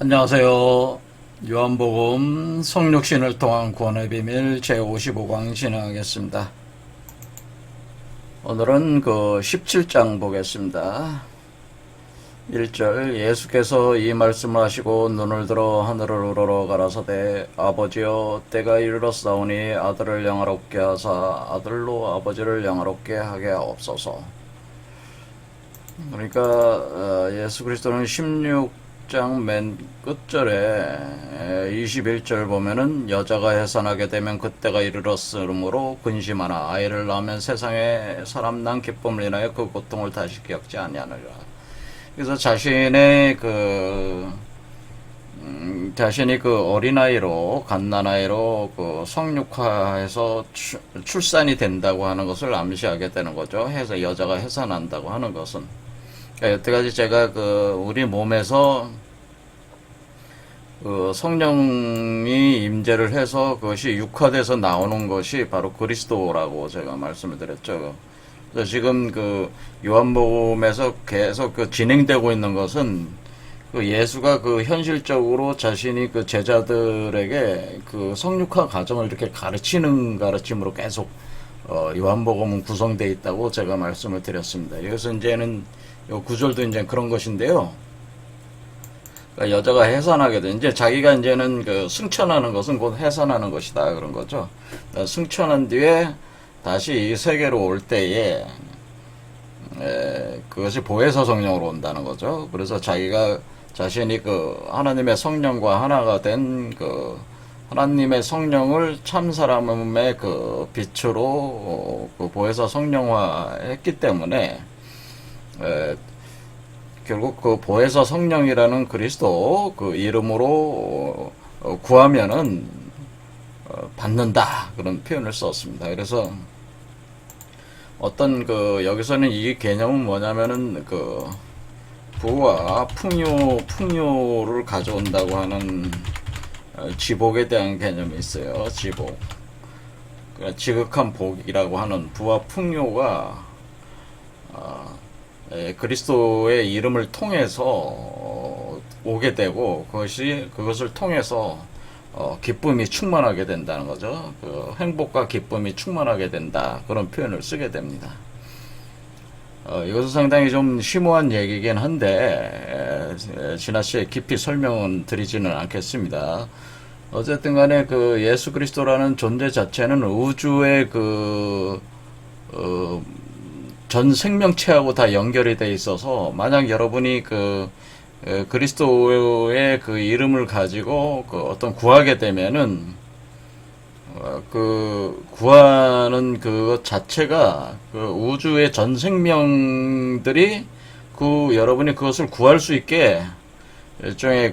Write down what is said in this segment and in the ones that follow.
안녕하세요. 요한복음 성육신을 통한 구원의 비밀 제55강 진행하겠습니다. 오늘은 그 17장 보겠습니다. 1절 예수께서 이 말씀을 하시고 눈을 들어 하늘을 우러러 가라사대 아버지여 때가 이르렀사오니 아들을 영화롭게 하사 아들로 아버지를 영화롭게 하게 하옵소서. 그러니까 예수 그리스도는 16장 맨 끝절에 21절 보면은 여자가 해산하게 되면 그때가 이르렀으므로 근심하나 아이를 낳으면 세상에 사람 난 기쁨을 인하여 그 고통을 다시 기억지 아니하느니라. 그래서 자신이 그 어린아이로 갓난아이로 그 성육화해서 출산이 된다고 하는 것을 암시하게 되는 거죠. 해서 여자가 해산한다고 하는 것은. 그러니까 여태까지 제가 우리 몸에서 성령이 임재를 해서 그것이 육화돼서 나오는 것이 바로 그리스도라고 제가 말씀을 드렸죠. 그래서 지금 요한복음에서 계속 진행되고 있는 것은 예수가 현실적으로 자신이 제자들에게 성육화 과정을 이렇게 가르침으로 계속 요한복음은 구성되어 있다고 제가 말씀을 드렸습니다. 여기서 이제는 요 구절도 이제 그런 것인데요. 그러니까 여자가 해산하게 돼. 이제 자기가 이제는 승천하는 것은 곧 해산하는 것이다. 그런 거죠. 그러니까 승천한 뒤에 다시 이 세계로 올 때에, 그것이 보혜사 성령으로 온다는 거죠. 그래서 자신이 하나님의 성령과 하나가 된 하나님의 성령을 참 사람의 빛으로 보혜사 성령화했기 때문에, 결국 보혜사 성령이라는 그리스도 이름으로 구하면은 받는다 그런 표현을 썼습니다. 그래서 여기서는 이 개념은 뭐냐면은 부와 풍요를 가져온다고 하는 지복에 대한 개념이 있어요. 지복. 그러니까 지극한 복이라고 하는 부와 풍요가 그리스도의 이름을 통해서 오게 되고 그것을 통해서 기쁨이 충만하게 된다는 거죠. 행복과 기쁨이 충만하게 된다. 그런 표현을 쓰게 됩니다. 이것은 상당히 좀 심오한 얘기긴 한데 지나치게 깊이 설명은 드리지는 않겠습니다. 어쨌든 간에 예수 그리스도라는 존재 자체는 우주의 전 생명체하고 다 연결이 돼 있어서 만약 여러분이 그리스도의 이름을 가지고 어떤 구하게 되면은 구하는 그것 자체가 우주의 전 생명들이 여러분이 그것을 구할 수 있게 일종의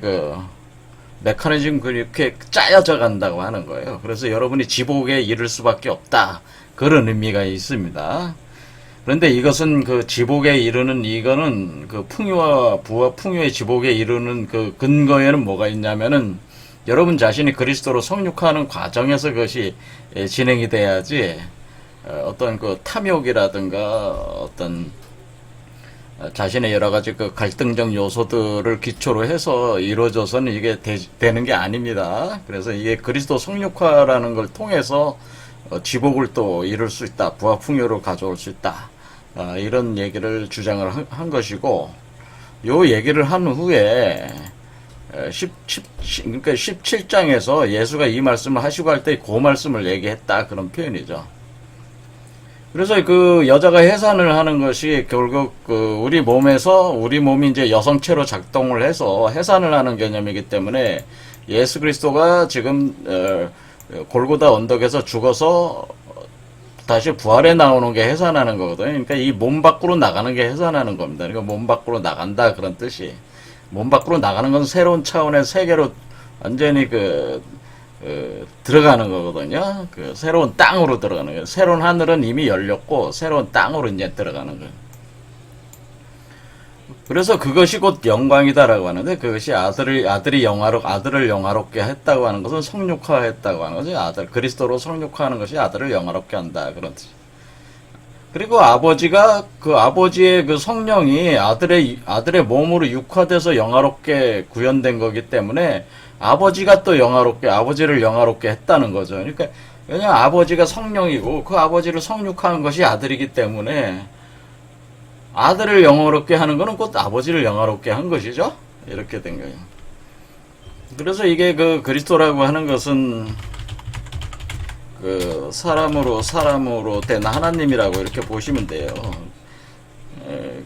메커니즘 그렇게 짜여져 간다고 하는 거예요. 그래서 여러분이 지복에 이를 수밖에 없다. 그런 의미가 있습니다. 그런데 이것은 지복에 이르는 이거는 풍요와 부와 풍요의 지복에 이르는 근거에는 뭐가 있냐면은 여러분 자신이 그리스도로 성육하는 과정에서 그것이 진행이 돼야지 어떤 탐욕이라든가 어떤 자신의 여러 가지 갈등적 요소들을 기초로 해서 이루어져서는 이게 되는 게 아닙니다. 그래서 이게 그리스도 성육화라는 걸 통해서 지복을 또 이룰 수 있다. 부와 풍요를 가져올 수 있다. 이런 얘기를 주장을 한 것이고, 요 얘기를 한 후에, 그러니까 17장에서 예수가 이 말씀을 하시고 할 때 그 말씀을 얘기했다. 그런 표현이죠. 그래서 여자가 해산을 하는 것이 결국 우리 몸이 이제 여성체로 작동을 해서 해산을 하는 개념이기 때문에 예수 그리스도가 지금, 골고다 언덕에서 죽어서 다시 부활해 나오는 게 해산하는 거거든요. 그러니까 이 몸 밖으로 나가는 게 해산하는 겁니다. 그러니까 몸 밖으로 나간다 그런 뜻이. 몸 밖으로 나가는 건 새로운 차원의 세계로 완전히 들어가는 거거든요. 새로운 땅으로 들어가는 거예요. 새로운 하늘은 이미 열렸고 새로운 땅으로 이제 들어가는 거예요. 그래서 그것이 곧 영광이다라고 하는데 그것이 아들을 영화롭게 했다고 하는 것은 성육화했다고 하는 거죠. 그리스도로 성육화하는 것이 아들을 영화롭게 한다 그런 뜻. 그리고 아버지가 그 아버지의 그 성령이 아들의 몸으로 육화돼서 영화롭게 구현된 거기 때문에 아버지가 또 아버지를 영화롭게 했다는 거죠. 그러니까 왜냐면 아버지가 성령이고 그 아버지를 성육화한 것이 아들이기 때문에 아들을 영화롭게 하는 거는 곧 아버지를 영화롭게 한 것이죠. 이렇게 된 거예요. 그래서 이게 그 그리스도라고 하는 것은 그 사람으로 된 하나님이라고 이렇게 보시면 돼요.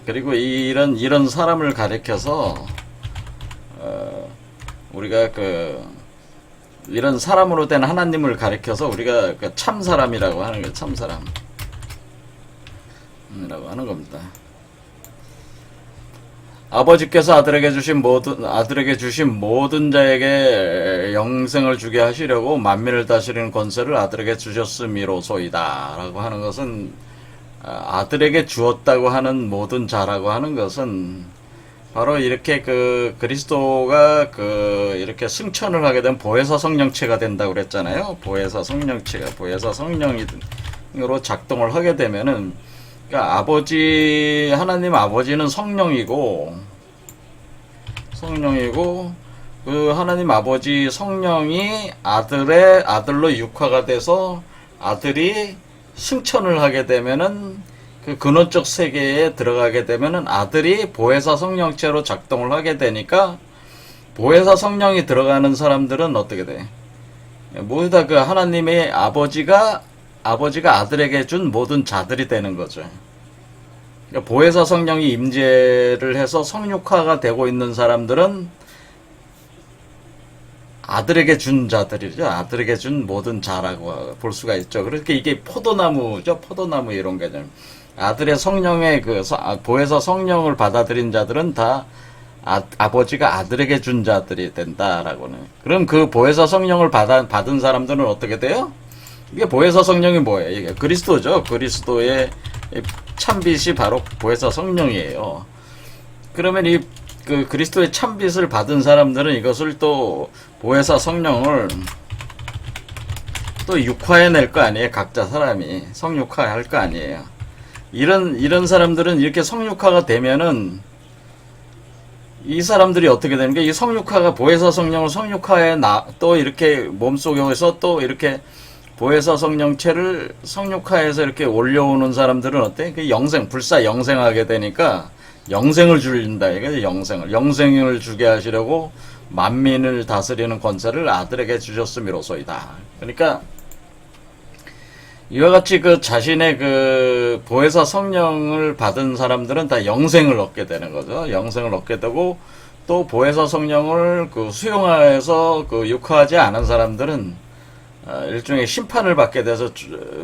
그리고 이런 사람을 가리켜서 우리가 이런 사람으로 된 하나님을 가리켜서 우리가 그 참 사람이라고 하는 거예요. 참 사람이라고 하는 겁니다. 아버지께서 아들에게 주신 모든 자에게 영생을 주게 하시려고 만민을 다스리는 권세를 아들에게 주셨음이로소이다 라고 하는 것은, 아들에게 주었다고 하는 모든 자라고 하는 것은 바로 이렇게 그리스도가 이렇게 승천을 하게 된 보혜사 성령체가 된다고 그랬잖아요. 보혜사 성령으로 작동을 하게 되면은, 그러니까 하나님 아버지는 성령이고 그 하나님 아버지 성령이 아들로 육화가 돼서 아들이 승천을 하게 되면은 그 근원적 세계에 들어가게 되면은 아들이 보혜사 성령체로 작동을 하게 되니까 보혜사 성령이 들어가는 사람들은 어떻게 돼? 모두 다 그 하나님의 아버지가 아들에게 준 모든 자들이 되는 거죠. 그러니까 보혜사 성령이 임재를 해서 성육화가 되고 있는 사람들은 아들에게 준 자들이죠. 아들에게 준 모든 자라고 볼 수가 있죠. 그렇게 이게 포도나무죠. 포도나무 이런 개념. 아들의 성령의 보혜사 성령을 받아들인 자들은 다 아버지가 아들에게 준 자들이 된다라고는. 그럼 그 보혜사 성령을 받은 사람들은 어떻게 돼요? 이게 보혜사 성령이 뭐예요? 이게 그리스도죠. 그리스도의 참빛이 바로 보혜사 성령이에요. 그러면 그리스도의 참빛을 받은 사람들은 이것을 또 보혜사 성령을 또 육화해낼 거 아니에요. 각자 사람이 성육화할 거 아니에요. 이런 사람들은 이렇게 성육화가 되면은 이 사람들이 어떻게 되는 게, 이 성육화가 보혜사 성령을 성육화해 또 이렇게 몸속에서 또 이렇게 보혜사 성령체를 성육화해서 이렇게 올려오는 사람들은 어때? 불사 영생하게 되니까 영생을 줄인다. 이게 영생을 주게 하시려고 만민을 다스리는 권세를 아들에게 주셨음이로소이다. 그러니까 이와 같이 자신의 보혜사 성령을 받은 사람들은 다 영생을 얻게 되는 거죠. 영생을 얻게 되고, 또 보혜사 성령을 수용하여서 육화하지 않은 사람들은 일종의 심판을 받게 돼서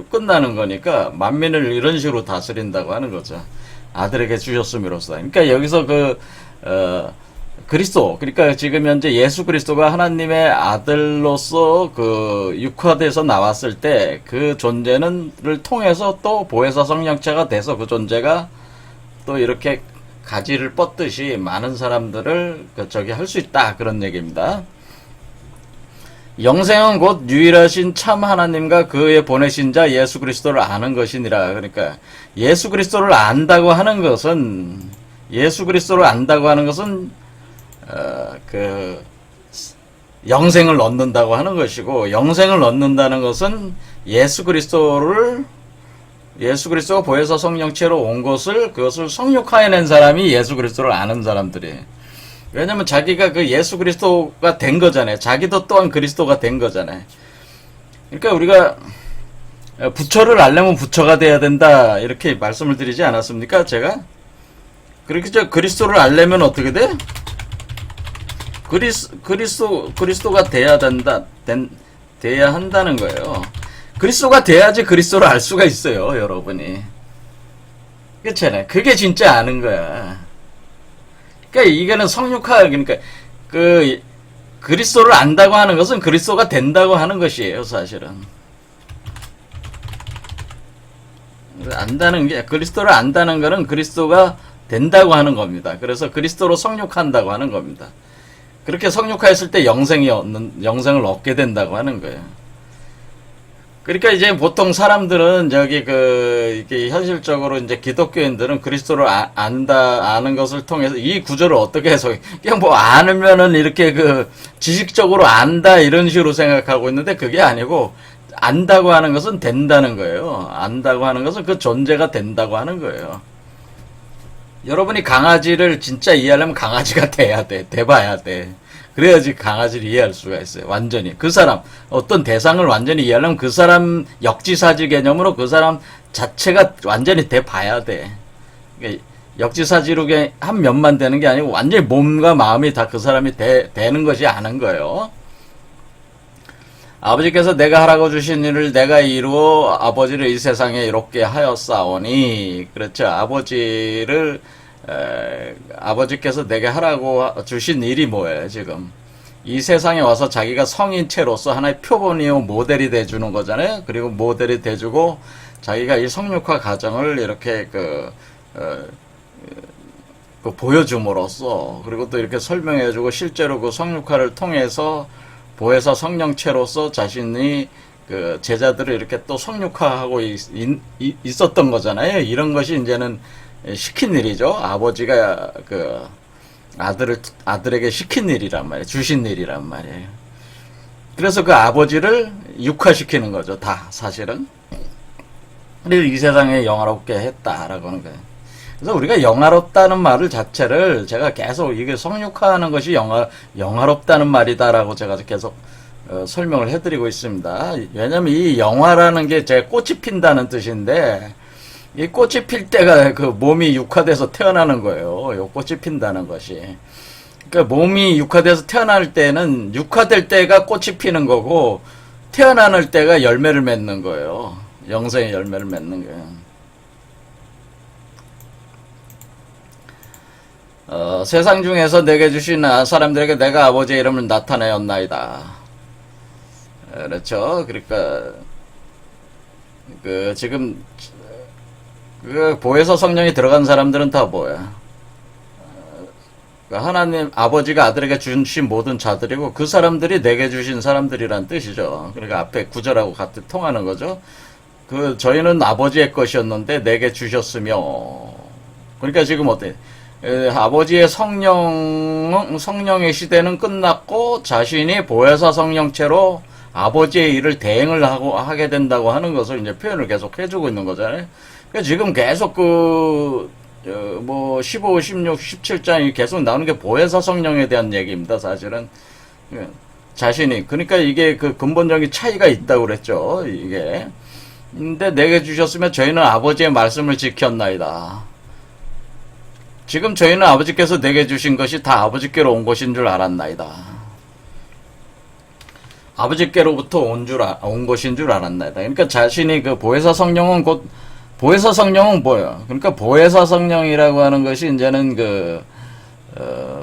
끝나는 거니까 만민을 이런 식으로 다스린다고 하는 거죠. 아들에게 주셨음이로써. 그러니까 여기서 그리스도, 그러니까 지금 현재 예수 그리스도가 하나님의 아들로서 육화돼서 나왔을 때 그 존재를 통해서 또 보혜사 성령체가 돼서 그 존재가 또 이렇게 가지를 뻗듯이 많은 사람들을 할 수 있다. 그런 얘기입니다. 영생은 곧 유일하신 참 하나님과 그의 보내신 자 예수 그리스도를 아는 것이니라. 그러니까 예수 그리스도를 안다고 하는 것은 영생을 얻는다고 하는 것이고, 영생을 얻는다는 것은 예수 그리스도가 보혜사 성령체로 온 그것을 성육화해낸 사람이 예수 그리스도를 아는 사람들이에요. 왜냐면 자기가 예수 그리스도가 된 거잖아요. 자기도 또한 그리스도가 된 거잖아요. 그러니까 우리가 부처를 알려면 부처가 돼야 된다, 이렇게 말씀을 드리지 않았습니까? 제가? 그렇게 그리스도를 알려면 어떻게 돼? 그리스도가 돼야 한다는 거예요. 그리스도가 돼야지 그리스도를 알 수가 있어요, 여러분이. 그렇잖아요. 그게 진짜 아는 거야. 그러니까 이거는 성육화, 그러니까 그리스도를 안다고 하는 것은 그리스도가 된다고 하는 것이에요, 사실은. 그리스도를 안다는 것은 그리스도가 된다고 하는 겁니다. 그래서 그리스도로 성육한다고 하는 겁니다. 그렇게 성육화했을 때 영생을 얻게 된다고 하는 거예요. 그러니까 이제 보통 사람들은 이게 현실적으로 이제 기독교인들은 그리스도를 아는 것을 통해서 이 구절을 어떻게 해석해? 그냥 뭐 아면은 이렇게 지식적으로 안다 이런 식으로 생각하고 있는데 그게 아니고 안다고 하는 것은 된다는 거예요. 안다고 하는 것은 그 존재가 된다고 하는 거예요. 여러분이 강아지를 진짜 이해하려면 강아지가 돼야 돼. 돼봐야 돼. 그래야지 강아지를 이해할 수가 있어요. 완전히. 그 사람, 어떤 대상을 완전히 이해하려면 그 사람 역지사지 개념으로 그 사람 자체가 완전히 돼봐야 돼. 그러니까 역지사지로 한 면만 되는 게 아니고 완전히 몸과 마음이 다 그 사람이 되는 것이 아는 거예요. 아버지께서 내가 하라고 주신 일을 내가 이루어 아버지를 이 세상에 이롭게 하였사오니. 그렇죠. 아버지께서 내게 하라고 주신 일이 뭐예요, 지금? 이 세상에 와서 자기가 성인체로서 하나의 표본이요, 모델이 돼주는 거잖아요? 그리고 모델이 돼주고, 자기가 이 성육화 과정을 이렇게 보여줌으로써, 그리고 또 이렇게 설명해주고, 실제로 그 성육화를 통해서 보혜사 성령체로서 자신이 제자들을 이렇게 또 성육화하고 있었던 거잖아요. 이런 것이 이제는 시킨 일이죠. 아버지가 아들에게 시킨 일이란 말이에요. 주신 일이란 말이에요. 그래서 그 아버지를 육화시키는 거죠. 다 사실은. 그래서 이 세상에 영화롭게 했다라고 하는 거예요. 그래서 우리가 영화롭다는 말을 자체를 제가 계속 이게 성육화하는 것이 영화롭다는 말이다라고 제가 계속 설명을 해드리고 있습니다. 왜냐면 이 영화라는 게 제 꽃이 핀다는 뜻인데 이 꽃이 필 때가 몸이 육화돼서 태어나는 거예요. 요 꽃이 핀다는 것이. 그러니까 몸이 육화돼서 태어날 때는 육화될 때가 꽃이 피는 거고 태어나는 때가 열매를 맺는 거예요. 영생의 열매를 맺는 거예요. 세상 중에서 내게 주신 사람들에게 내가 아버지의 이름을 나타내었나이다. 그렇죠. 그러니까 지금 보혜사 성령이 들어간 사람들은 다 뭐야? 하나님 아버지가 아들에게 주신 모든 자들이고 그 사람들이 내게 주신 사람들이란 뜻이죠. 그러니까 앞에 구절하고 같이 통하는 거죠. 저희는 아버지의 것이었는데 내게 주셨으며. 그러니까 지금 어때? 아버지의 성령의 시대는 끝났고 자신이 보혜사 성령체로 아버지의 일을 대행을 하게 된다고 하는 것을 이제 표현을 계속 해주고 있는 거잖아요. 그러니까 지금 계속 15, 16, 17장이 계속 나오는 게 보혜사 성령에 대한 얘기입니다, 사실은. 자신이. 그러니까 이게 근본적인 차이가 있다고 그랬죠, 이게. 근데 내게 주셨으면 저희는 아버지의 말씀을 지켰나이다. 지금 저희는 아버지께서 내게 주신 것이 다 아버지께로 온 것인 줄 알았나이다. 아버지께로부터 온 것인 줄 알았나이다. 그러니까 자신이 보혜사 성령은 보혜사 성령은 뭐예요? 그러니까 보혜사 성령이라고 하는 것이 이제는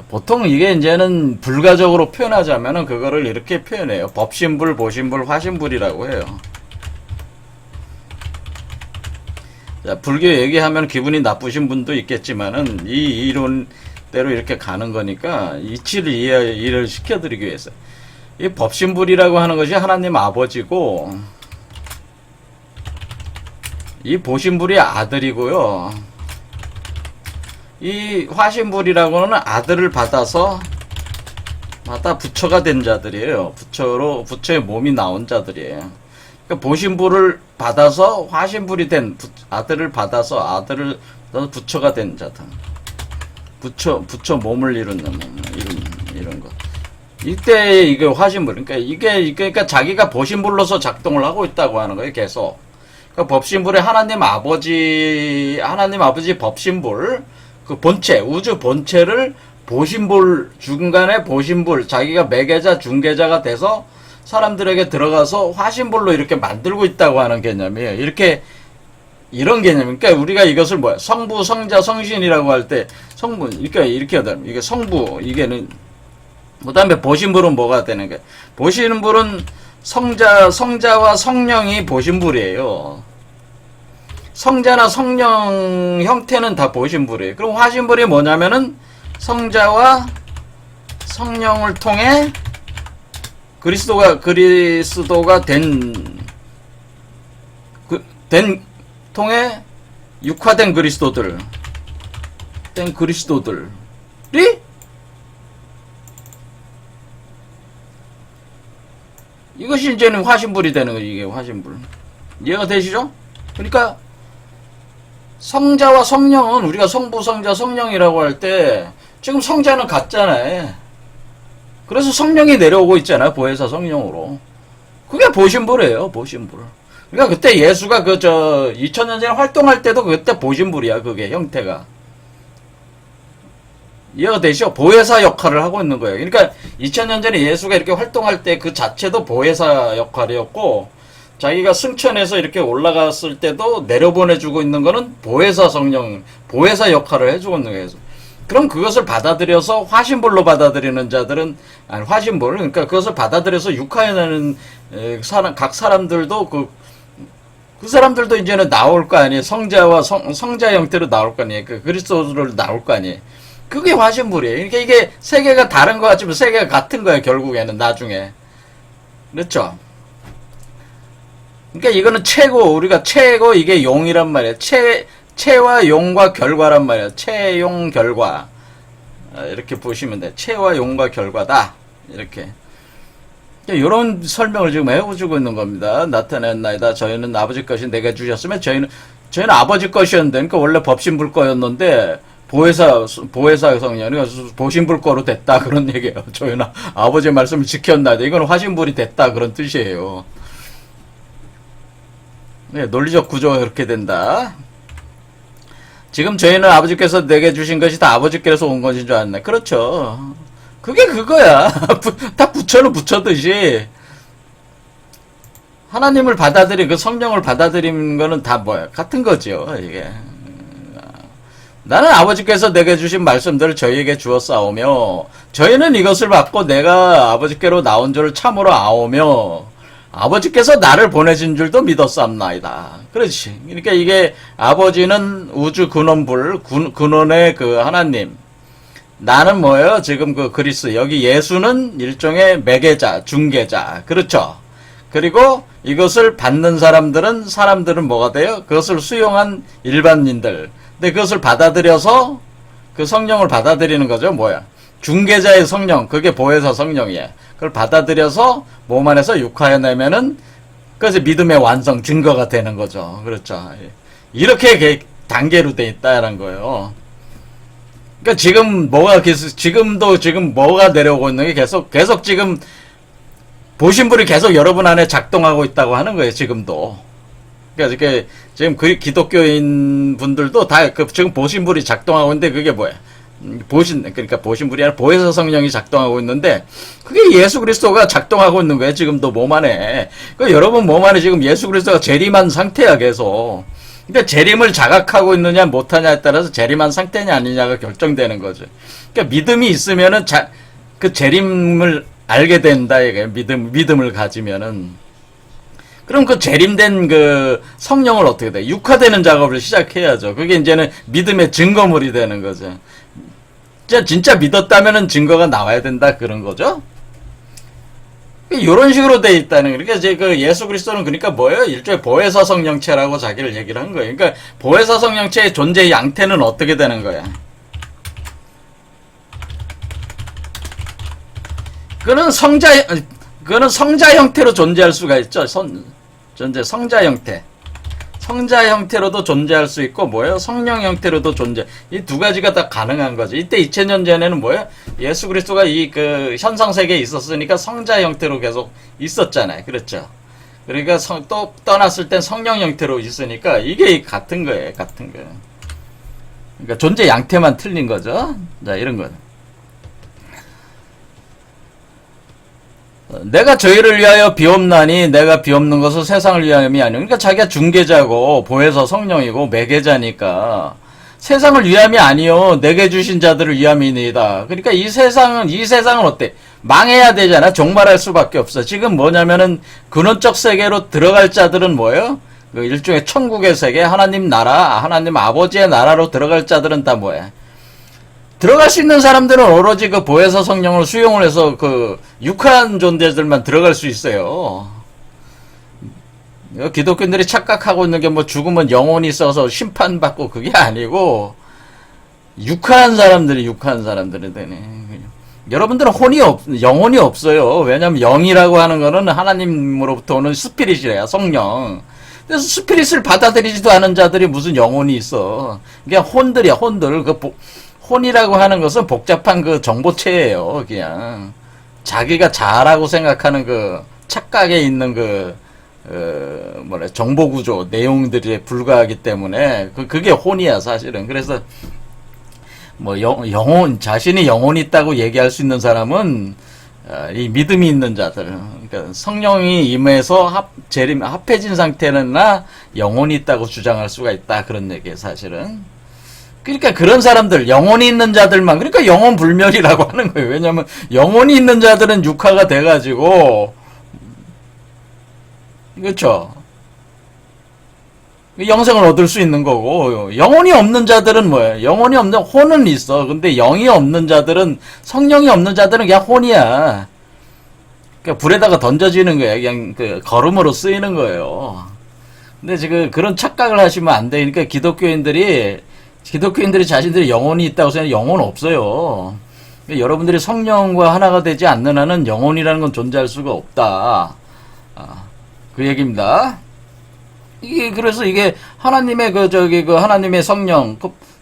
보통 이게 이제는 불가적으로 표현하자면은 그거를 이렇게 표현해요. 법신불, 보신불, 화신불이라고 해요. 자, 불교 얘기하면 기분이 나쁘신 분도 있겠지만은 이 이론대로 이렇게 가는 거니까 이치를 이해를 시켜드리기 위해서 이 법신불이라고 하는 것이 하나님 아버지고 이 보신불이 아들이고요. 이 화신불이라고는 아들을 받아 부처가 된 자들이에요. 부처의 몸이 나온 자들이에요. 그러니까 보신불을 받아서 화신불이 된 아들을 받아서 부처가 된 자들. 부처 몸을 이루는 이런 것. 이때 이게 화신불. 그러니까 그러니까 자기가 보신불로서 작동을 하고 있다고 하는 거예요, 계속. 그러니까 법신불의 하나님 아버지 법신불, 본체, 우주 본체를 보신불, 중간에 보신불, 자기가 매개자, 중개자가 돼서 사람들에게 들어가서 화신불로 이렇게 만들고 있다고 하는 개념이에요. 이런 개념. 그러니까 우리가 이것을 성부, 성자, 성신이라고 할 때, 성부, 이렇게 하다. 이게 성부, 그 다음에 보신불은 뭐가 되는 거야? 보신불은 성자와 성령이 보신불이에요. 성자나 성령 형태는 다 보신불이에요. 그럼 화신불이 뭐냐면은 성자와 성령을 통해 그리스도가 된 통해 육화된 그리스도들이 이것이 이제는 화신불이 되는 거지. 이게 화신불. 이해가 되시죠? 그러니까 성자와 성령은 우리가 성부, 성자, 성령이라고 할 때 지금 성자는 같잖아요. 그래서 성령이 내려오고 있잖아요. 보혜사 성령으로. 그게 보신불이에요. 보신불. 그러니까 그때 예수가 2000년 전에 활동할 때도 그때 보신불이야. 그게 형태가. 이해가 되시죠? 보혜사 역할을 하고 있는 거예요. 그러니까 2000년 전에 예수가 이렇게 활동할 때 그 자체도 보혜사 역할이었고, 자기가 승천해서 이렇게 올라갔을 때도 내려보내주고 있는 거는 보혜사 성령, 보혜사 역할을 해주고 있는 거예요. 그럼 그것을 받아들여서 화신불로 받아들이는 자들은, 아니, 화신불, 그러니까 그것을 받아들여서 육화해내는 각 사람들도 그 사람들도 이제는 나올 거 아니에요. 성자와 성자 형태로 나올 거 아니에요. 그리스도로 나올 거 아니에요. 그게 화신불이에요. 그러니까 이게 세계가 다른 거 같지만 세계가 같은 거예요. 결국에는 나중에. 그렇죠? 그러니까 이거는 우리가 최고 이게 용이란 말이에요. 체와 용과 결과란 말이에요. 체용 결과. 이렇게 보시면 돼요. 체와 용과 결과다. 이렇게. 이런 설명을 지금 해주고 있는 겁니다. 나타냈나이다. 저희는 아버지 것이 내게 주셨으면 저희는 아버지 것이었는데, 그러니까 원래 법신불 거였는데, 보혜사 성령이 보신불 거로 됐다. 그런 얘기예요. 저희는 아버지의 말씀을 지켰나이다. 이건 화신불이 됐다. 그런 뜻이에요. 네, 논리적 구조가 그렇게 된다. 지금 저희는 아버지께서 내게 주신 것이 다 아버지께서 온 것인 줄 알았네. 그렇죠. 그게 그거야. 다 부처는 부처듯이 하나님을 그 성령을 받아들이는 거는 다 뭐야? 같은 거죠. 이게. 나는 아버지께서 내게 주신 말씀들을 저희에게 주었사오며 저희는 이것을 받고 내가 아버지께로 나온 줄을 참으로 아오며 아버지께서 나를 보내신 줄도 믿었사옵나이다. 그렇지. 그러니까 이게 아버지는 우주 근원불, 근원의 그 하나님. 나는 뭐예요? 지금 그 그리스. 여기 예수는 일종의 매개자, 중개자. 그렇죠. 그리고 이것을 받는 사람들은 뭐가 돼요? 그것을 수용한 일반인들. 근데 그것을 받아들여서 그 성령을 받아들이는 거죠. 뭐야? 중개자의 성령. 그게 보혜사 성령이에요. 그걸 받아들여서 몸 안에서 육화해내면은 그래서 믿음의 완성 증거가 되는 거죠. 그렇죠. 이렇게 단계로 돼 있다라는 거예요. 그러니까 지금 뭐가 내려오고 있는 게 계속 지금 보신불이 계속 여러분 안에 작동하고 있다고 하는 거예요. 지금도. 그러니까 이렇게 지금 기독교인 분들도 다 지금 보신불이 작동하고 있는데 그게 뭐야? 그러니까 보신불이 아니라 보혜사 성령이 작동하고 있는데 그게 예수 그리스도가 작동하고 있는 거예요. 지금도 몸 안에. 여러분 몸 안에 지금 예수 그리스도가 재림한 상태야 계속. 그러니까 재림을 자각하고 있느냐 못하냐에 따라서 재림한 상태냐 아니냐가 결정되는 거죠. 그러니까 믿음이 있으면은 그 재림을 알게 된다 이게 믿음을 가지면은. 그럼 그 재림된 그 성령을 어떻게 돼? 육화되는 작업을 시작해야죠. 그게 이제는 믿음의 증거물이 되는 거죠. 진짜 믿었다면은 증거가 나와야 된다 그런 거죠. 이런 식으로 돼 있다는. 그러니까 이제 그 예수 그리스도는 그러니까 뭐예요? 일종의 보혜사 성령체라고 자기를 얘기를 한 거예요. 그러니까 보혜사 성령체의 존재 양태는 어떻게 되는 거야? 그는 성자 형태로 존재할 수가 있죠. 성자 형태. 성자 형태로도 존재할 수 있고 뭐예요? 성령 형태로도 존재. 이 두 가지가 다 가능한 거죠. 이때 2000년 전에는 뭐예요? 예수 그리스도가 이 그 현상 세계에 있었으니까 성자 형태로 계속 있었잖아요. 그렇죠? 그러니까 또 떠났을 땐 성령 형태로 있으니까 이게 같은 거예요. 같은 거예요. 그러니까 존재 양태만 틀린 거죠. 자, 이런 거. 내가 저희를 위하여 비옵나니 내가 비옵는 것은 세상을 위함이 아니오. 그러니까 자기가 중개자고 보혜사 성령이고 매개자니까 세상을 위함이 아니요 내게 주신 자들을 위함이니이다. 그러니까 이 세상은 어때? 망해야 되잖아. 종말할 수밖에 없어. 지금 뭐냐면은 근원적 세계로 들어갈 자들은 뭐예요? 그 일종의 천국의 세계, 하나님 나라, 하나님 아버지의 나라로 들어갈 자들은 다 뭐야? 들어갈 수 있는 사람들은 오로지 그 보혜사 성령을 수용을 해서 그 육한 존재들만 들어갈 수 있어요. 기독교인들이 착각하고 있는 게 뭐 죽으면 영혼이 있어서 심판받고 그게 아니고 육한 사람들이 되네. 여러분들은 영혼이 없어요. 왜냐면 영이라고 하는 거는 하나님으로부터 오는 스피릿이래요. 성령. 그래서 스피릿을 받아들이지도 않은 자들이 무슨 영혼이 있어. 그냥 혼들이야, 혼들. 혼이라고 하는 것은 복잡한 그 정보체예요. 그냥. 자기가 자라고 생각하는 그 착각에 있는 정보구조, 내용들에 불과하기 때문에, 그게 혼이야, 사실은. 그래서, 자신이 영혼이 있다고 얘기할 수 있는 사람은, 이 믿음이 있는 자들, 그러니까 성령이 임해서 합해진 상태나 영혼이 있다고 주장할 수가 있다. 그런 얘기예요, 사실은. 그러니까 그런 사람들, 영혼이 있는 자들만, 그러니까 영혼 불멸이라고 하는 거예요. 왜냐면 영혼이 있는 자들은 육화가 돼가지고, 그렇죠? 영생을 얻을 수 있는 거고, 영혼이 없는 자들은 뭐예요? 영혼이 없는, 혼은 있어. 근데 영이 없는 자들은, 성령이 없는 자들은 그냥 혼이야. 그러니까 불에다가 던져지는 거야. 그냥 걸음으로 쓰이는 거예요. 근데 지금 그런 착각을 하시면 안 되니까 기독교인들이 자신들이 영혼이 있다고 생각하면 영혼 없어요. 그러니까 여러분들이 성령과 하나가 되지 않는 한은 영혼이라는 건 존재할 수가 없다. 그 얘기입니다. 그래서 이게 하나님의 하나님의 성령,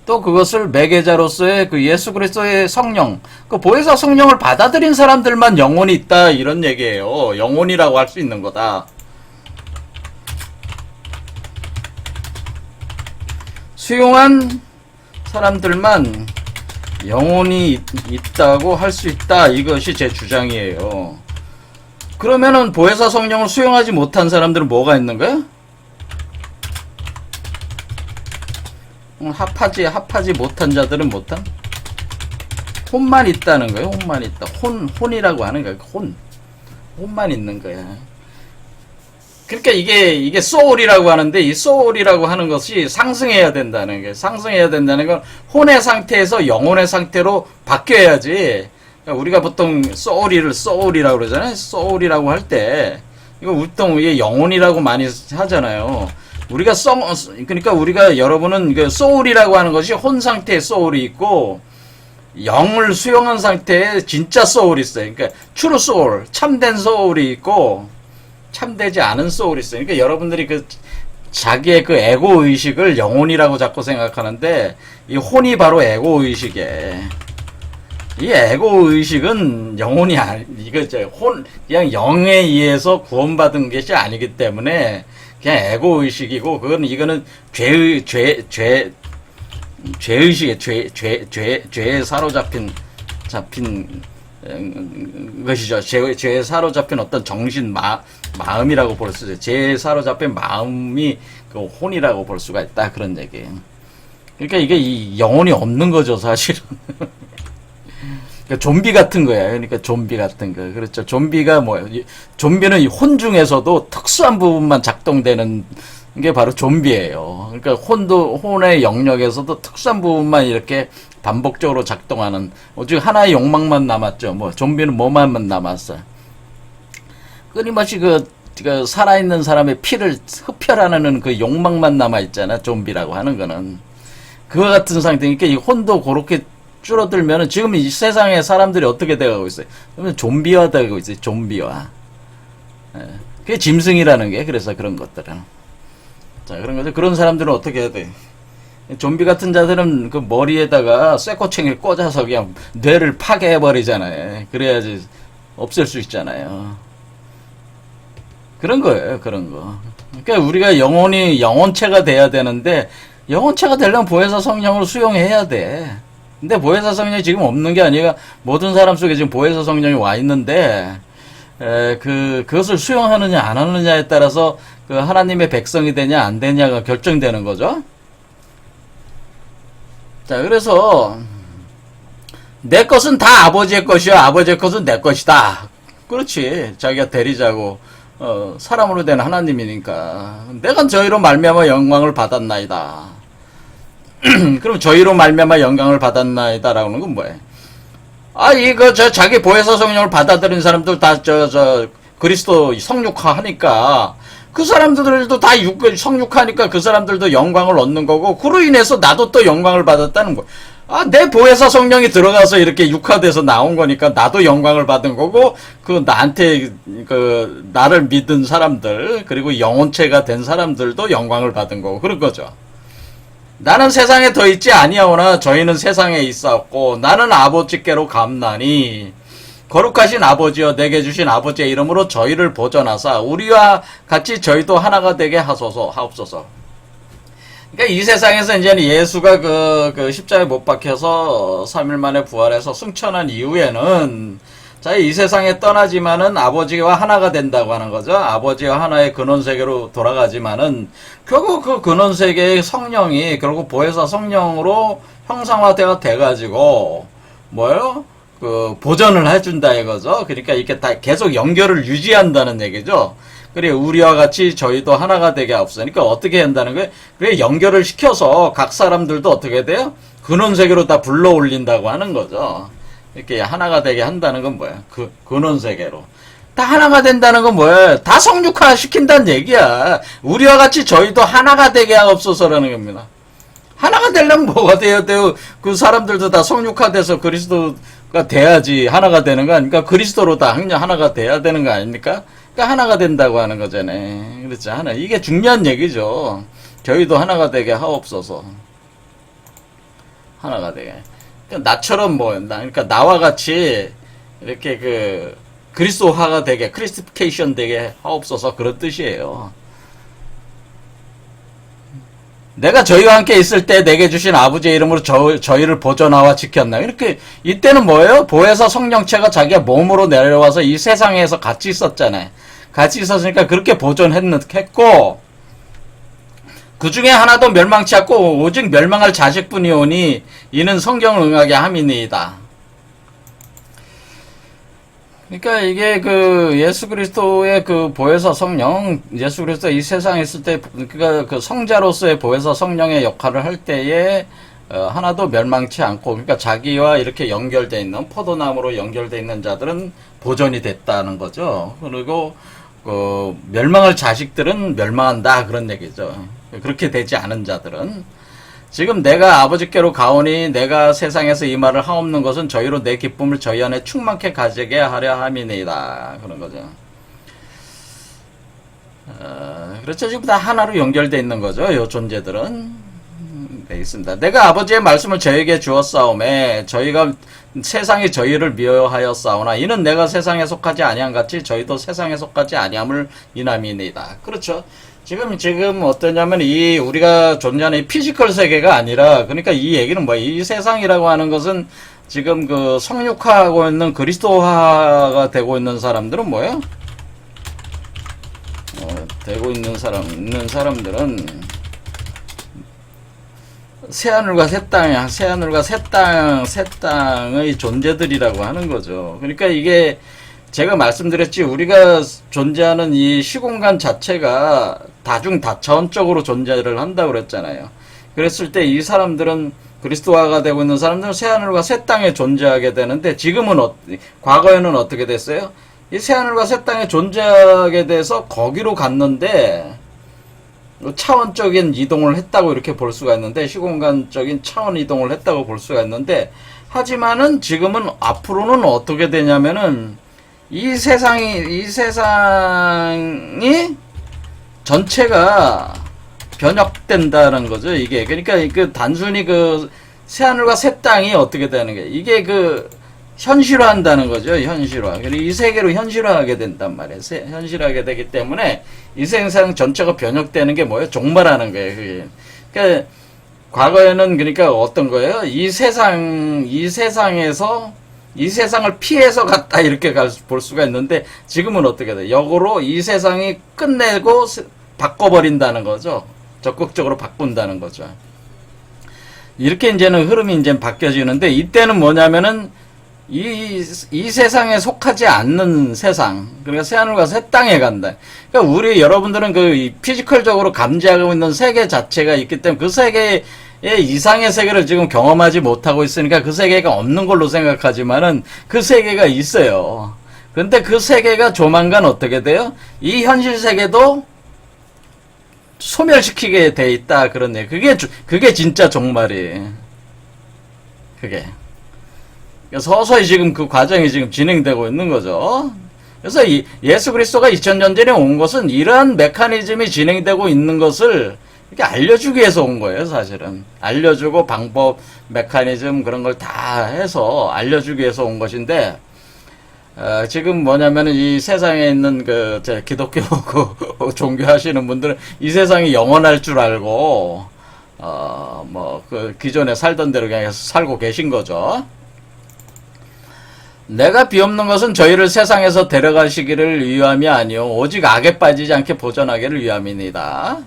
또 그것을 매개자로서의 예수 그리스도의 성령, 보혜사 성령을 받아들인 사람들만 영혼이 있다, 이런 얘기예요. 영혼이라고 할 수 있는 거다. 수용한 사람들만 영혼이 있다고 할 수 있다, 이것이 제 주장이에요. 그러면은 보혜사 성령을 수용하지 못한 사람들은 뭐가 있는 거야? 합하지 못한 자들은 못한? 혼만 있다는 거예요. 혼만 있다. 혼이라고 하는 거야. 혼만 있는 거야. 그러니까 이게 소울이라고 하는데, 이 소울이라고 하는 것이 상승해야 된다는 게, 상승해야 된다는 건 혼의 상태에서 영혼의 상태로 바뀌어야지. 그러니까 우리가 보통 소울이라고 그러잖아요. 소울이라고 할 때, 이거 보통 이게 영혼이라고 많이 하잖아요. 그러니까 우리가 여러분은 그 소울이라고 하는 것이 혼 상태의 소울이 있고, 영을 수용한 상태의 진짜 소울이 있어요. 그러니까 트루 소울, 참된 소울이 있고, 참되지 않은 소울이 있어요. 그러니까 여러분들이 자기의 에고 의식을 영혼이라고 자꾸 생각하는데, 이 혼이 바로 에고 의식이에요. 이 에고 의식은 영혼이 그냥 영에 의해서 구원받은 것이 아니기 때문에 그냥 에고 의식이고, 이거는 죄의식에 죄에 사로잡힌 것이죠. 죄에 사로잡힌 어떤 마음이라고 볼 수 있어요. 죄에 사로잡힌 마음이 혼이라고 볼 수가 있다, 그런 얘기예요. 그러니까 이게 영혼이 없는 거죠, 사실은. 그러니까 좀비 같은 거예요. 그러니까 좀비 같은 거. 그렇죠. 좀비가 뭐예요? 좀비는 이 혼 중에서도 특수한 부분만 작동되는 게 바로 좀비예요. 그러니까 혼의 영역에서도 특수한 부분만 이렇게 반복적으로 작동하는, 오직 하나의 욕망만 남았죠. 좀비는 뭐만 남았어요? 끊임없이 살아있는 사람의 피를 흡혈하는 그 욕망만 남아있잖아. 좀비라고 하는 거는. 그와 같은 상태니까 이 혼도 그렇게 줄어들면은 지금 이 세상에 사람들이 어떻게 돼가고 있어요? 그러면 좀비화 되고 있어요. 좀비화. 그게 짐승이라는 게, 그래서 그런 것들은. 자, 그런 거죠. 그런 사람들은 어떻게 해야 돼? 좀비 같은 자들은 그 머리에다가 쇠꼬챙이를 꽂아서 그냥 뇌를 파괴해버리잖아요. 그래야지 없앨 수 있잖아요. 그런 거예요, 그런 거. 그러니까 우리가 영혼체가 돼야 되는데, 영혼체가 되려면 보혜사 성령을 수용해야 돼. 근데 보혜사 성령이 지금 없는 게 아니라 모든 사람 속에 지금 보혜사 성령이 와 있는데, 그것을 수용하느냐 안 하느냐에 따라서 하나님의 백성이 되냐 안 되냐가 결정되는 거죠. 자, 그래서 내 것은 다 아버지의 것이요, 아버지의 것은 내 것이다. 그렇지. 자기가 대리자고 사람으로 된 하나님이니까 내가 저희로 말미암아 영광을 받았나이다. 그럼 저희로 말미암아 영광을 받았나이다라고 하는 건 뭐예요? 자기 보혜사 성령을 받아들인 사람들 다 그리스도 성육화 하니까 그 사람들도 다 성육하니까 그 사람들도 영광을 얻는 거고, 그로 인해서 나도 또 영광을 받았다는 거야. 아, 내 보혜사 성령이 들어가서 이렇게 육화돼서 나온 거니까 나도 영광을 받은 거고, 나한테, 나를 믿은 사람들, 그리고 영혼체가 된 사람들도 영광을 받은 거고, 그런 거죠. 나는 세상에 더 있지 아니하오나 저희는 세상에 있었고, 나는 아버지께로 감나니, 거룩하신 아버지여 내게 주신 아버지의 이름으로 저희를 보전하사 우리와 같이 저희도 하나가 되게 하옵소서. 그러니까 이 세상에서 이제 예수가 그 십자가에 못 박혀서 3일 만에 부활해서 승천한 이후에는 자, 이 세상에 떠나지만은 아버지와 하나가 된다고 하는 거죠. 아버지와 하나의 근원세계로 돌아가지만은 결국 그 근원세계의 성령이 결국 보혜사 성령으로 형상화되어 돼가지고 뭐예요? 보전을 해준다 이거죠. 그러니까 이렇게 다 계속 연결을 유지한다는 얘기죠. 그래, 우리와 같이 저희도 하나가 되게 하옵소서. 어떻게 한다는 거예요? 그래, 연결을 시켜서 각 사람들도 어떻게 돼요? 근원세계로 다 불러 올린다고 하는 거죠. 이렇게 하나가 되게 한다는 건 뭐야? 근원세계로. 다 하나가 된다는 건 뭐야? 다 성육화 시킨다는 얘기야. 우리와 같이 저희도 하나가 되게 하옵소서라는 겁니다. 하나가 되려면 뭐가 돼야 돼요? 그 사람들도 다 성육화돼서 그리스도가 돼야지 하나가 되는 거 아닙니까? 그리스도로 다 하나가 돼야 되는 거 아닙니까? 그러니까 하나가 된다고 하는 거잖아요. 그렇죠? 하나. 이게 중요한 얘기죠. 저희도 하나가 되게 하옵소서. 하나가 되게. 그러니까 나처럼 그러니까 나와 같이 이렇게 그리스도화가 되게, 크리스티피케이션 되게 하옵소서, 그런 뜻이에요. 내가 저희와 함께 있을 때 내게 주신 아버지의 이름으로 저희를 보존하와 지켰나. 이렇게, 이때는 뭐예요? 보혜사 성령체가 자기가 몸으로 내려와서 이 세상에서 같이 있었잖아요. 같이 있었으니까 그렇게 보존했고, 그 중에 하나도 멸망치 않고 오직 멸망할 자식뿐이오니 이는 성경을 응하게 함이니이다. 그러니까 이게 예수 그리스도의 보혜사 성령, 예수 그리스도 이 세상에 있을 때, 그러니까 성자로서의 보혜사 성령의 역할을 할 때에, 하나도 멸망치 않고, 그러니까 자기와 이렇게 연결되어 있는, 포도나무로 연결되어 있는 자들은 보존이 됐다는 거죠. 그리고, 멸망할 자식들은 멸망한다, 그런 얘기죠. 그렇게 되지 않은 자들은. 지금 내가 아버지께로 가오니 내가 세상에서 이 말을 하옵는 것은 저희로 내 기쁨을 저희 안에 충만케 가지게 하려 함이니이다. 그런 거죠. 그렇죠. 지금 다 하나로 연결되어 있는 거죠. 이 존재들은. 네, 있습니다. 내가 아버지의 말씀을 저에게 주었사오매 저희가 세상이 저희를 미워하였사오나 이는 내가 세상에 속하지 아니함 같이 저희도 세상에 속하지 아니함을 인함이니이다. 그렇죠. 지금 어떠냐면 우리가 존재하는 이 피지컬 세계가 아니라, 그러니까 이 얘기는 뭐야? 이 세상이라고 하는 것은 지금 성육화하고 있는 그리스도화가 되고 있는 사람들은 뭐예요? 되고 있는 사람들은 새하늘과 새 땅의 존재들이라고 하는 거죠. 그러니까 이게 제가 말씀드렸지, 우리가 존재하는 이 시공간 자체가 다차원적으로 존재를 한다고 그랬잖아요. 그랬을 때 이 사람들은, 그리스도화가 되고 있는 사람들은 새하늘과 새 땅에 존재하게 되는데, 과거에는 어떻게 됐어요? 이 새하늘과 새 땅에 존재하게 돼서 거기로 갔는데, 차원적인 이동을 했다고 이렇게 볼 수가 있는데, 시공간적인 차원 이동을 했다고 볼 수가 있는데, 하지만은 지금은 앞으로는 어떻게 되냐면은, 이 세상이 전체가 변혁된다는 거죠, 이게. 그러니까 단순히 새하늘과 새 땅이 어떻게 되는 게, 이게 현실화한다는 거죠, 현실화. 그리고 이 세계로 현실화하게 된단 말이에요. 현실화하게 되기 때문에 이 세상 전체가 변혁되는 게 뭐예요? 종말하는 거예요, 그게. 그러니까 과거에는 그러니까 어떤 거예요? 이 세상을 피해서 갔다 이렇게 볼 수가 있는데, 지금은 어떻게 돼? 역으로 이 세상이 끝내고 바꿔버린다는 거죠. 적극적으로 바꾼다는 거죠. 이렇게 이제는 흐름이 이제 바뀌어지는데, 이때는 뭐냐면은 이 세상에 속하지 않는 세상, 그러니까 새하늘과 새 땅에 간다. 그러니까 여러분들은 피지컬적으로 감지하고 있는 세계 자체가 있기 때문에 그 세계에 이상의 세계를 지금 경험하지 못하고 있으니까 그 세계가 없는 걸로 생각하지만은 그 세계가 있어요. 그런데 그 세계가 조만간 어떻게 돼요? 이 현실 세계도 소멸시키게 돼 있다 그런 얘기. 그게 진짜 종말이. 그게. 서서히 지금 그 과정이 지금 진행되고 있는 거죠. 그래서 예수 그리스도가 2000년 전에 온 것은 이러한 메커니즘이 진행되고 있는 것을 이렇게 알려주기 위해서 온 거예요, 사실은. 알려주고 방법, 메커니즘 그런 걸 다 해서 알려주기 위해서 온 것인데, 지금 뭐냐면은 이 세상에 있는 기독교 종교 하시는 분들은 이 세상이 영원할 줄 알고, 기존에 살던 대로 그냥 살고 계신 거죠. 내가 비옵는 것은 저희를 세상에서 데려가시기를 위함이 아니요 오직 악에 빠지지 않게 보존하기를 위함이니이다.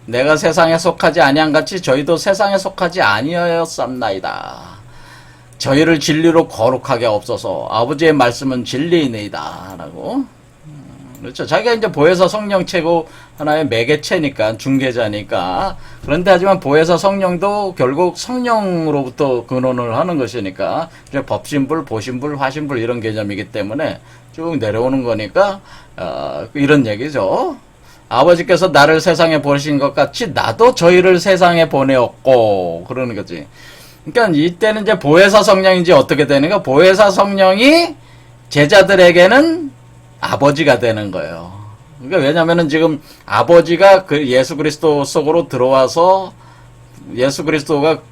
내가 세상에 속하지 아니한같이 저희도 세상에 속하지 아니하였삼나이다. 저희를 진리로 거룩하게 없어서 아버지의 말씀은 진리이니이다. 라고. 그렇죠. 자기가 이제 보혜사 성령체고 하나의 매개체니까, 중개자니까. 그런데 하지만 보혜사 성령도 결국 성령으로부터 근원을 하는 것이니까, 이제 법신불, 보신불, 화신불 이런 개념이기 때문에 쭉 내려오는 거니까, 이런 얘기죠. 아버지께서 나를 세상에 보내신 것 같이 나도 저희를 세상에 보내었고, 그러는 거지. 그러니까 이때는 이제 보혜사 성령인지 어떻게 되는가? 보혜사 성령이 제자들에게는 아버지가 되는 거예요. 그러니까 왜냐면은 지금 아버지가 그 예수 그리스도 속으로 들어와서 예수가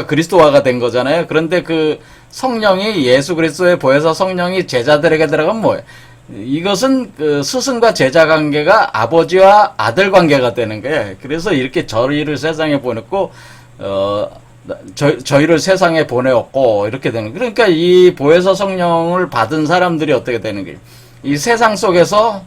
그리스도화가 된 거잖아요. 그런데 그 성령이 예수 그리스도의 보혜사 성령이 제자들에게 들어가면 뭐예요? 이것은 그 스승과 제자 관계가 아버지와 아들 관계가 되는 거예요. 그래서 이렇게 저희를 세상에 보냈고 저희를 세상에 보내었고 이렇게 되는 거예요. 그러니까 이 보혜사 성령을 받은 사람들이 어떻게 되는 거예요? 이 세상 속에서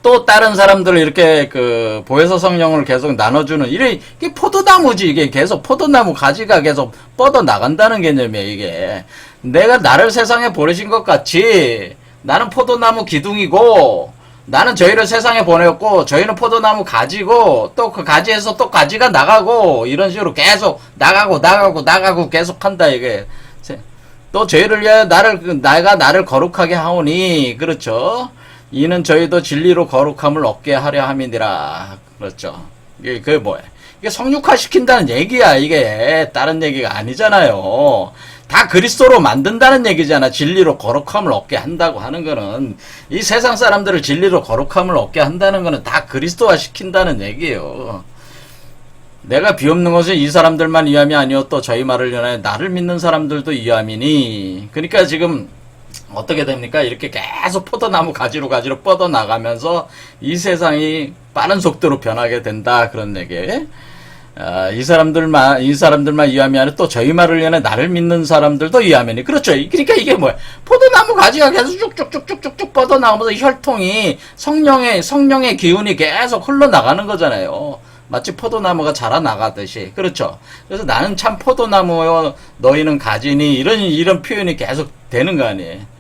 또 다른 사람들을 이렇게 그 보혜사 성령을 계속 나눠주는 이게 포도나무지. 이게 계속 포도나무 가지가 계속 뻗어 나간다는 개념이에요. 이게 내가 나를 세상에 보내신 것 같이 나는 포도나무 기둥이고 나는 저희를 세상에 보냈고 저희는 포도나무 가지고 또 그 가지에서 또 가지가 나가고 이런 식으로 계속 나가고 계속 한다. 이게 또 저희를 위하여 나를 거룩하게 하오니, 그렇죠. 이는 저희도 진리로 거룩함을 얻게 하려 함이니라. 그렇죠. 그게 뭐야? 이게 성육화 시킨다는 얘기야. 이게 다른 얘기가 아니잖아요. 다 그리스도로 만든다는 얘기잖아. 진리로 거룩함을 얻게 한다고 하는 거는, 이 세상 사람들을 진리로 거룩함을 얻게 한다는 거는 다 그리스도화 시킨다는 얘기예요. 내가 비옵는 것은 이 사람들만 위함이 아니요 또 저희 말을 전하여 나를 믿는 사람들도 위함이니. 그러니까 지금 어떻게 됩니까? 이렇게 계속 포도나무 가지로 뻗어 나가면서 이 세상이 빠른 속도로 변하게 된다. 그런 얘기. 이 사람들만 위함이 아니라 또 저희 말을 위해 나를 믿는 사람들도 위함이니. 그렇죠. 그러니까 이게 뭐야? 포도나무 가지가 계속 쭉쭉쭉쭉쭉 뻗어 나가면서 혈통이 성령의 기운이 계속 흘러나가는 거잖아요. 마치 포도나무가 자라나가듯이. 그렇죠. 그래서 나는 참 포도나무요 너희는 가지니 이런 표현이 계속 되는 거 아니에요.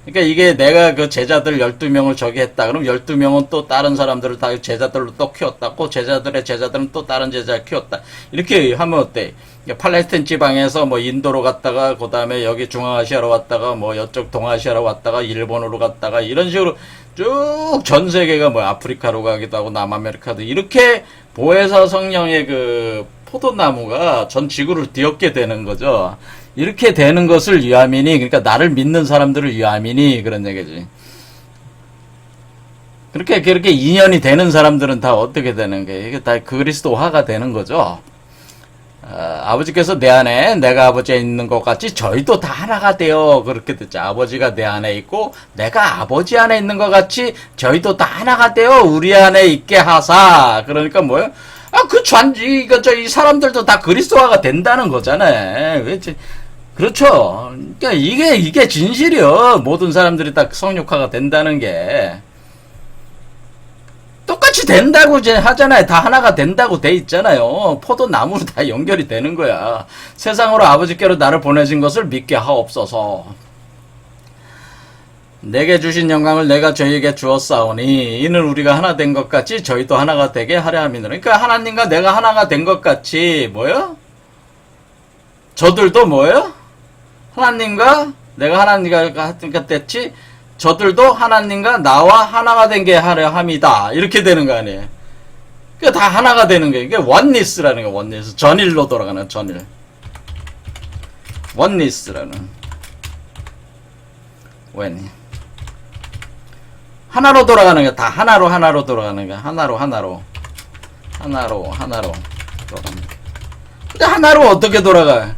그러니까 이게 내가 그 제자들 12명을 저기 했다. 그럼 12명은 또 다른 사람들을 다 제자들로 또 키웠다고, 제자들의 제자들은 또 다른 제자를 키웠다. 이렇게 하면 어때? 팔레스타인 지방에서 뭐 인도로 갔다가, 그 다음에 여기 중앙아시아로 갔다가, 뭐 이쪽 동아시아로 갔다가, 일본으로 갔다가, 이런 식으로 쭉 전 세계가 뭐 아프리카로 가기도 하고, 남아메리카도 이렇게 보혜사 성령의 그 포도나무가 전 지구를 뒤엎게 되는 거죠. 이렇게 되는 것을 위함이니, 그러니까 나를 믿는 사람들을 위함이니, 그런 얘기지. 그렇게 인연이 되는 사람들은 다 어떻게 되는 거예요? 이게 다 그리스도화가 되는 거죠. 아버지께서 내 안에 내가 아버지에 있는 것 같이 저희도 다 하나가 되어, 그렇게 됐죠. 아버지가 내 안에 있고 내가 아버지 안에 있는 것 같이 저희도 다 하나가 되어 우리 안에 있게 하사. 그러니까 뭐예요? 이 사람들도 다 그리스도화가 된다는 거잖아요. 그렇죠. 그러니까 이게 진실이요. 모든 사람들이 다 성육화가 된다는 게. 똑같이 된다고 이제 하잖아요. 다 하나가 된다고 돼 있잖아요. 포도나무로 다 연결이 되는 거야. 세상으로 아버지께로 나를 보내신 것을 믿게 하옵소서. 내게 주신 영광을 내가 저희에게 주었사오니 이는 우리가 하나 된 것 같이 저희도 하나가 되게 하려 함이니라. 그러니까 하나님과 내가 하나가 된 것 같이 뭐요? 저들도 뭐요? 하나님과 내가 하나님과 같이 저들도 하나님과 나와 하나가 된 게 하려 함이다. 이렇게 되는 거 아니에요. 그게 다 하나가 되는 거예요. 이게 원니스라는 거, 원니스. 전일로 돌아가는 전일. 원니스라는. 원. 하나로 돌아가는 게 다 하나로 돌아가는 거야. 하나로 돌아가는 거. 근데 하나로 어떻게 돌아가?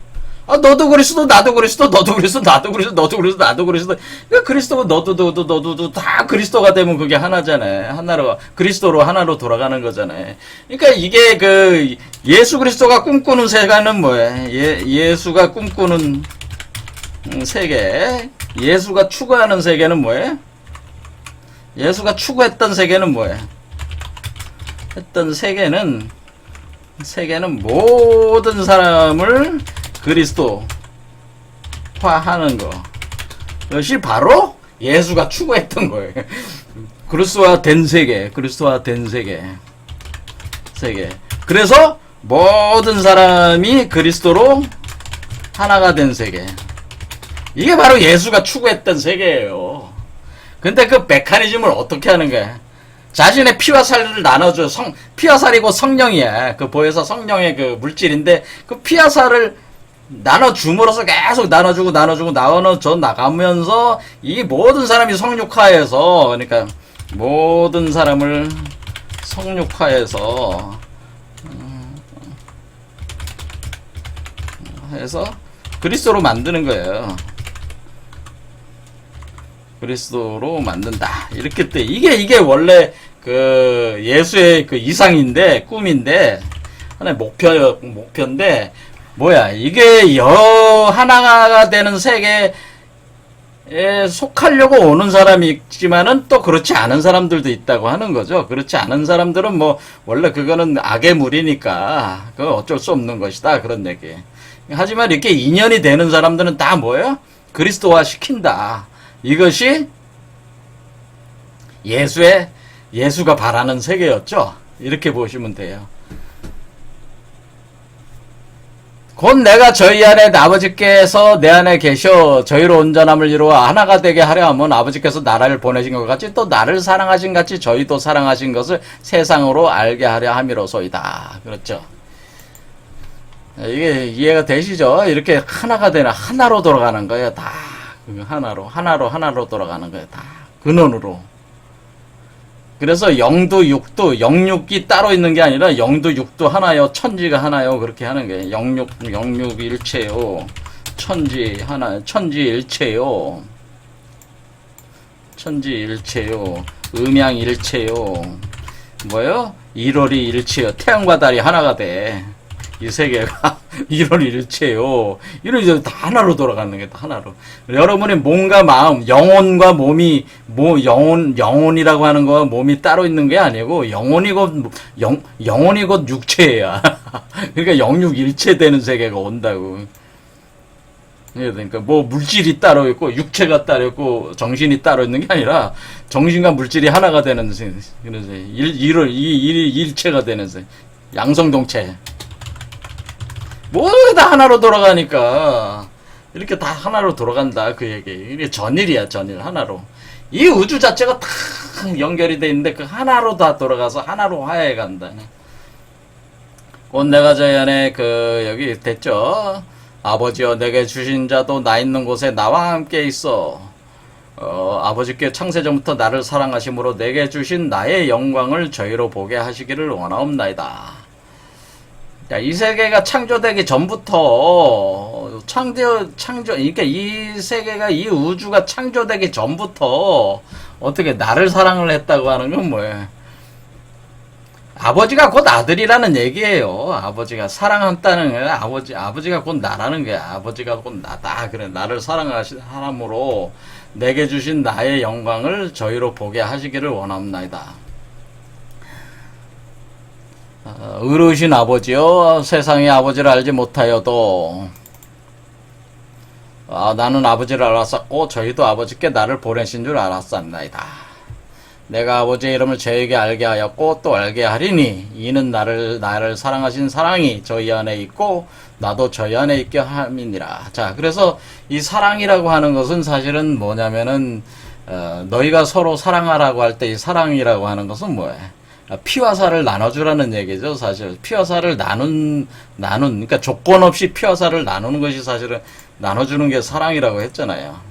아, 너도 그리스도, 나도 그리스도, 너도 그리스도, 나도 그리스도, 너도 그리스도, 나도 그리스도. 그러니까 그리스도가 너도 다 그리스도가 되면 그게 하나잖아요. 그리스도로 하나로 돌아가는 거잖아요. 그러니까 이게 예수 그리스도가 꿈꾸는 세계는 뭐예요? 예수가 꿈꾸는 세계. 예수가 추구하는 세계는 뭐예요? 예수가 추구했던 세계는 뭐예요? 했던 세계는 모든 사람을 그리스도화하는 거. 그것이 바로 예수가 추구했던 거예요. 그리스도화 된 세계. 그래서 모든 사람이 그리스도로 하나가 된 세계. 이게 바로 예수가 추구했던 세계예요. 근데 그 메커니즘을 어떻게 하는 거야? 자신의 피와 살을 나눠줘. 피와 살이고 성령이야. 그 보혜사 성령의 그 물질인데, 그 피와 살을 나눠줌으로써 계속 나눠주고 나가면서, 이 모든 사람이 성육화해서, 그러니까, 모든 사람을 성육화해서, 해서, 그리스도로 만드는 거예요. 그리스도로 만든다. 이렇게 때 이게 원래 그 예수의 그 이상인데, 꿈인데, 하나의 목표인데, 뭐야, 이게 하나가 되는 세계에 속하려고 오는 사람이 있지만은 또 그렇지 않은 사람들도 있다고 하는 거죠. 그렇지 않은 사람들은 뭐, 원래 그거는 악의 물이니까, 그건 어쩔 수 없는 것이다. 그런 얘기. 하지만 이렇게 인연이 되는 사람들은 다 뭐예요? 그리스도화 시킨다. 이것이 예수가 바라는 세계였죠. 이렇게 보시면 돼요. 곧 내가 저희 안에 아버지께서 내 안에 계셔 저희로 온전함을 이루어 하나가 되게 하려 하면 아버지께서 나를 보내신 것 같이 또 나를 사랑하신 같이 저희도 사랑하신 것을 세상으로 알게 하려 함이로소이다. 그렇죠. 이게 이해가 되시죠? 이렇게 하나가 되는, 하나로 돌아가는 거예요. 다 하나로 돌아가는 거예요. 다 근원으로. 그래서 영도 육도, 영육이 따로 있는 게 아니라 영도 육도 하나요, 천지가 하나요. 그렇게 하는 거예요. 영육 일체요, 천지 하나, 천지 일체요, 음양 일체요, 뭐요? 일월이 일체요. 태양과 달이 하나가 돼. 이 세계가 일월일체요. 이런 다 하나로 돌아가는 게 다 하나로. 여러분의 몸과 마음, 영혼과 몸이 영혼이라고 하는 거와 몸이 따로 있는 게 아니고 영혼이 곧 육체야. 그러니까 영육일체 되는 세계가 온다고. 그러니까 뭐 물질이 따로 있고 육체가 따로 있고 정신이 따로 있는 게 아니라 정신과 물질이 하나가 되는 일체가 되는 양성동체. 모두 다 하나로 돌아가니까 이렇게 다 하나로 돌아간다 그 얘기. 이게 전일이야, 전일. 하나로. 이 우주 자체가 다 연결이 돼 있는데 그 하나로 다 돌아가서 하나로 화해해 간다. 곧 내가 저희 안에 여기 됐죠. 아버지여 내게 주신 자도 나 있는 곳에 나와 함께 있어. 아버지께 창세전부터 나를 사랑하심으로 내게 주신 나의 영광을 저희로 보게 하시기를 원하옵나이다. 야, 이 세계가 창조되기 전부터, 그러니까 이 세계가, 이 우주가 창조되기 전부터, 어떻게 나를 사랑을 했다고 하는 건 뭐예요? 아버지가 곧 아들이라는 얘기예요. 아버지가 사랑한다는 거예요. 아버지가 곧 나라는 거야. 아버지가 곧 나다. 그래, 나를 사랑하므로 내게 주신 나의 영광을 저희로 보게 하시기를 원합니다. 의로우신 아버지여, 세상의 아버지를 알지 못하여도 나는 아버지를 알았었고 저희도 아버지께 나를 보내신 줄 알았었나이다. 내가 아버지의 이름을 저에게 알게 하였고 또 알게 하리니 이는 나를 사랑하신 사랑이 저희 안에 있고 나도 저희 안에 있게 함이니라. 자, 그래서 이 사랑이라고 하는 것은 사실은 뭐냐면은 너희가 서로 사랑하라고 할 때 이 사랑이라고 하는 것은 뭐예요? 피와 살을 나눠주라는 얘기죠. 사실 피와 살을 그러니까 조건 없이 피와 살을 나누는 것이 사실은 나눠주는 게 사랑이라고 했잖아요.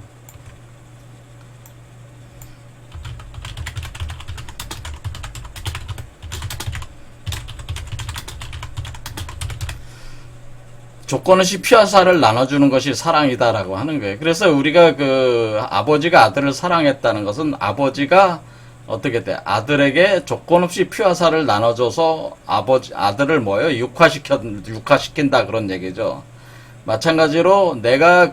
조건 없이 피와 살을 나눠주는 것이 사랑이다라고 하는 거예요. 그래서 우리가 그 아버지가 아들을 사랑했다는 것은 아버지가 어떻게 돼? 아들에게 조건 없이 피와 살을 나눠줘서 아들을 뭐예요? 육화시킨다 그런 얘기죠. 마찬가지로 내가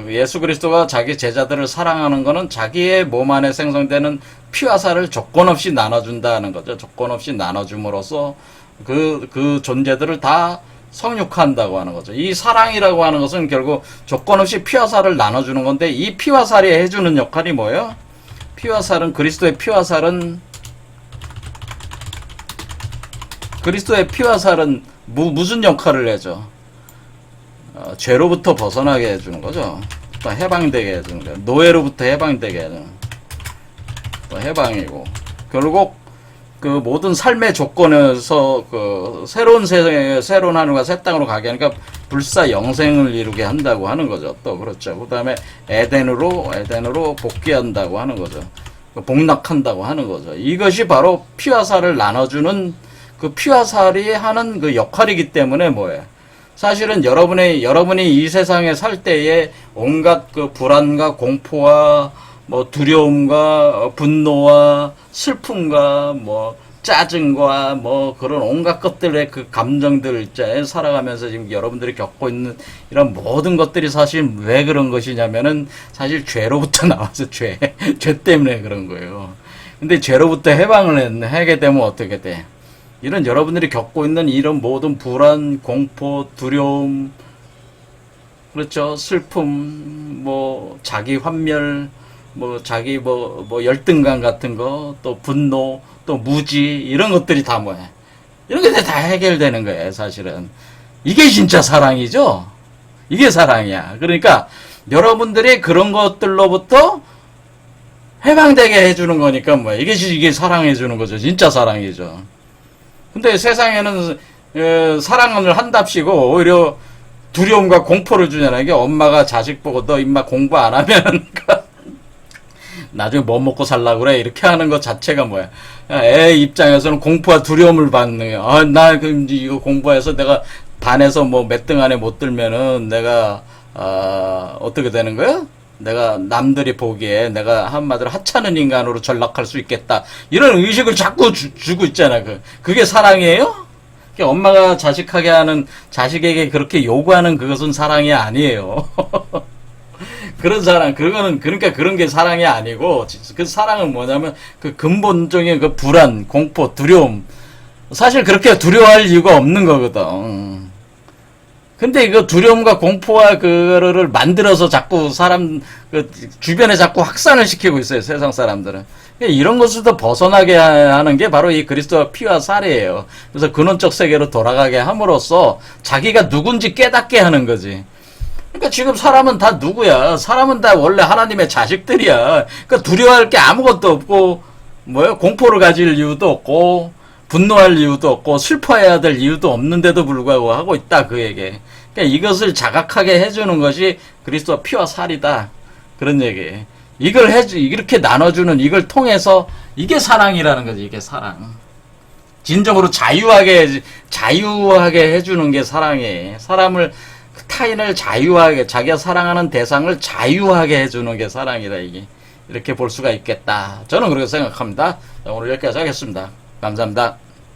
예수 그리스도가 자기 제자들을 사랑하는 것은 자기의 몸 안에 생성되는 피와 살을 조건 없이 나눠준다는 거죠. 조건 없이 나눠줌으로써 그 존재들을 다 성육한다고 하는 거죠. 이 사랑이라고 하는 것은 결국 조건 없이 피와 살을 나눠주는 건데 이 피와 살이 해주는 역할이 뭐예요? 피와 살은 그리스도의 피와 살은 무슨 역할을 해줘? 죄로부터 벗어나게 해주는 거죠. 또 해방되게 해주는 거예요. 노예로부터 해방되게 해주는 또 해방이고 결국 그 모든 삶의 조건에서 그 새로운 세상에 새로운 하늘과 새 땅으로 가게 하니까 불사 영생을 이루게 한다고 하는 거죠. 또 그렇죠. 그다음에 에덴으로 복귀한다고 하는 거죠. 복락한다고 하는 거죠. 이것이 바로 피와 살을 나눠주는 그 피와 살이 하는 그 역할이기 때문에 뭐예요? 사실은 여러분이 이 세상에 살 때에 온갖 그 불안과 공포와 뭐 두려움과 분노와 슬픔과 뭐 짜증과 뭐 그런 온갖 것들의 그 감정들 있잖아요. 살아가면서 지금 여러분들이 겪고 있는 이런 모든 것들이 사실 왜 그런 것이냐면은 사실 죄로부터 나와서 죄 때문에 그런 거예요. 근데 죄로부터 해방을 하게 되면 어떻게 돼? 이런 여러분들이 겪고 있는 이런 모든 불안, 공포, 두려움, 그렇죠? 슬픔, 뭐 자기 환멸, 뭐 자기 뭐 열등감 같은 거, 또 분노, 또 무지 이런 것들이 다 뭐야? 이런 게 다 해결되는 거예요, 사실은. 이게 진짜 사랑이죠. 이게 사랑이야. 그러니까 여러분들이 그런 것들로부터 해방되게 해주는 거니까 뭐야? 이게 사랑해 주는 거죠. 진짜 사랑이죠. 근데 세상에는 사랑을 한답시고 오히려 두려움과 공포를 주잖아요. 이게 엄마가 자식 보고 너 임마 공부 안 하면 나중에 뭐 먹고 살라고 그래 이렇게 하는 것 자체가 뭐야? 애 입장에서는 공포와 두려움을 받는 거야. 나 이거 공부해서 내가 반에서 뭐 몇 등 안에 못 들면은 내가 어떻게 되는 거야? 내가 남들이 보기에 내가 한마디로 하찮은 인간으로 전락할 수 있겠다. 이런 의식을 자꾸 주고 있잖아. 그게 사랑이에요? 엄마가 자식에게 그렇게 요구하는 그것은 사랑이 아니에요. 그런 사랑, 그러니까 그런 게 사랑이 아니고, 그 사랑은 뭐냐면, 그 근본적인 그 불안, 공포, 두려움. 사실 그렇게 두려워할 이유가 없는 거거든. 근데 이거 두려움과 공포와 그거를 만들어서 자꾸 주변에 자꾸 확산을 시키고 있어요, 세상 사람들은. 이런 것부터 벗어나게 하는 게 바로 이 그리스도와 피와 살이에요. 그래서 근원적 세계로 돌아가게 함으로써 자기가 누군지 깨닫게 하는 거지. 그러니까 지금 사람은 다 누구야? 사람은 다 원래 하나님의 자식들이야. 그러니까 두려워할 게 아무것도 없고, 공포를 가질 이유도 없고, 분노할 이유도 없고, 슬퍼해야 될 이유도 없는데도 불구하고 하고 있다, 그에게. 그러니까 이것을 자각하게 해주는 것이 그리스도와 피와 살이다. 그런 얘기예요. 이렇게 나눠주는, 이걸 통해서, 이게 사랑이라는 거지, 이게 사랑. 진정으로 자유하게 해주는 게 사랑이에요. 타인을 자유하게, 자기가 사랑하는 대상을 자유하게 해주는 게 사랑이다, 이게. 이렇게 볼 수가 있겠다. 저는 그렇게 생각합니다. 오늘 여기까지 하겠습니다. 감사합니다.